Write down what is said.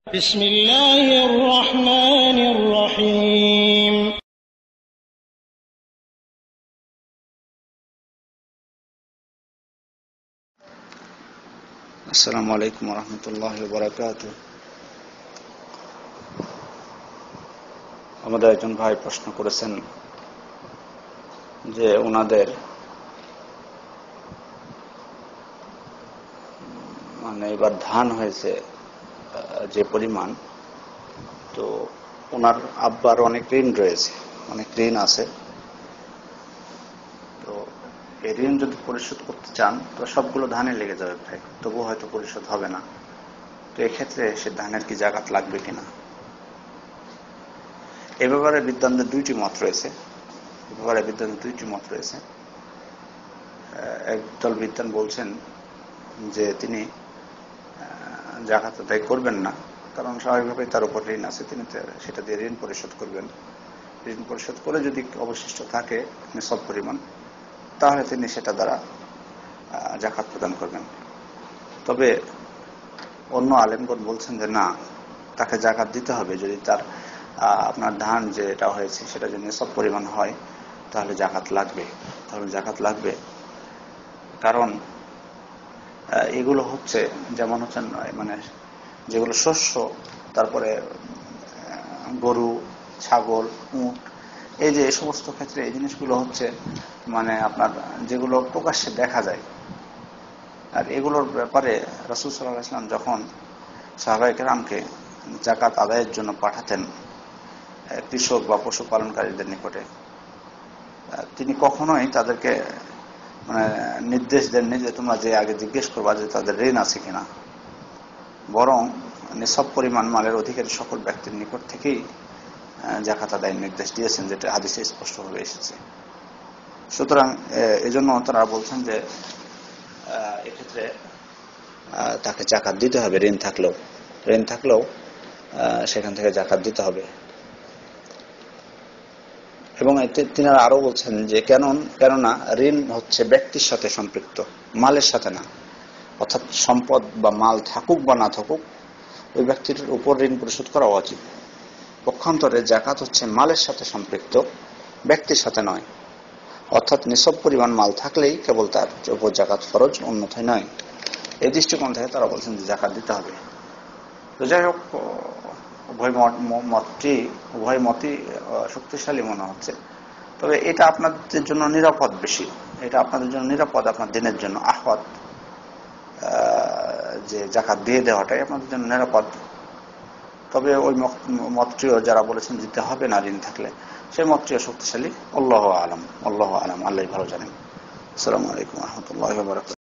বিসমিল্লাহির রহমানির রহিম। আসসালামু আলাইকুম ওয়া রাহমাতুল্লাহি ওয়া বারাকাতুহু। আমাদের একজন ভাই প্রশ্ন করেছেন যে ওনাদের এবার ধান হয়েছে যে পরিমাণ, তো ওনার আব্বার অনেক ঋণ রয়েছে, অনেক ঋণ আছে। তো এই ঋণ যদি পরিশোধ করতে চান তো সবগুলো ধানে লেগে যাবে ভাই, তবুও হয়তো পরিশোধ হবে না। তো এক্ষেত্রে সে ধানের কি জাকাত লাগবে কিনা, এ ব্যাপারে বিদ্বানদের দুইটি মত রয়েছে। একদল বিদ্বান বলছেন যে তিনি জাকাত আদায় করবেন না, কারণ স্বাভাবিকভাবেই তার উপর ঋণ আছে, তিনি সেটা দিয়ে ঋণ পরিশোধ করবেন। ঋণ পরিশোধ করে যদি অবশিষ্ট থাকে নিসব পরিমাণ, তাহলে তিনি সেটা দ্বারা জাকাত প্রদান করবেন। তবে অন্য আলেমগণ বলছেন যে না, তাকে জাকাত দিতে হবে। যদি তার আপনার ধান যেটা হয়েছে সেটা যদি নিসব পরিমাণ হয় তাহলে জাকাত লাগবে। কারণ এগুলো হচ্ছে যেমন হচ্ছেন যেগুলো শস্য, তারপরে গরু, ছাগল, উট, এই যে এই সমস্ত ক্ষেত্রে এই জিনিসগুলো হচ্ছে আপনার যেগুলো প্রকাশ্যে দেখা যায়। আর এগুলোর ব্যাপারে রাসূল সাল্লাল্লাহু আলাইহি ওয়াসাল্লাম যখন সাহাবায়ে কেরামকে জাকাত আদায়ের জন্য পাঠাতেন কৃষক বা পশুপালনকারীদের নিকটে, তিনি কখনোই তাদেরকে নির্দেশ দেননি যে তোমরা যে আগে জিজ্ঞেস করবা যে তাদের ঋণ আছে কিনা, বরং নিসব পরিমাণ মালের অধিকারী সকল ব্যক্তির নিকট থেকেই জাকাত আদায়ের নির্দেশ দিয়েছেন, যেটা হাদিসে স্পষ্টভাবে এসেছে। সুতরাং এজন্য তারা বলছেন যে এক্ষেত্রে তাকে জাকাত দিতে হবে, ঋণ থাকলেও সেখান থেকে জাকাত দিতে হবে। এবং তিনারা আরো বলছেন যে কেননা ঋণ হচ্ছে ব্যক্তির সাথে সম্পৃক্ত, মালের সাথে না। অর্থাৎ সম্পদ বা মাল থাকুক বা না থাকুক, ওই ব্যক্তির উপর ঋণ পরিশোধ করা উচিত। পক্ষান্তরে জাকাত হচ্ছে মালের সাথে সম্পৃক্ত, ব্যক্তির সাথে নয়। অর্থাৎ নিসব পরিমাণ মাল থাকলেই কেবল তার উপর জাকাত ফরজ, অন্যথায় নয়। এই দৃষ্টিকোণ থেকে তারা বলছেন যে জাকাত দিতে হবে। তো যাই হোক, উভয় মতই শক্তিশালী মনে হচ্ছে। তবে এটা আপনাদের জন্য নিরাপদ বেশি, আপনার দিনের জন্য আহওয়াত, যে জাকাত দিয়ে দেওয়াটাই আপনাদের জন্য নিরাপদ। তবে ওই মতটিও যারা বলেছেন দিতে হবে না ঋণ থাকলে, সেই মতটিও শক্তিশালী। আল্লাহু আলাম, আল্লাহ ভালো জানেন। আসসালামু আলাইকুম ওয়া রাহমাতুল্লাহি ওয়া বারাকাতুহু।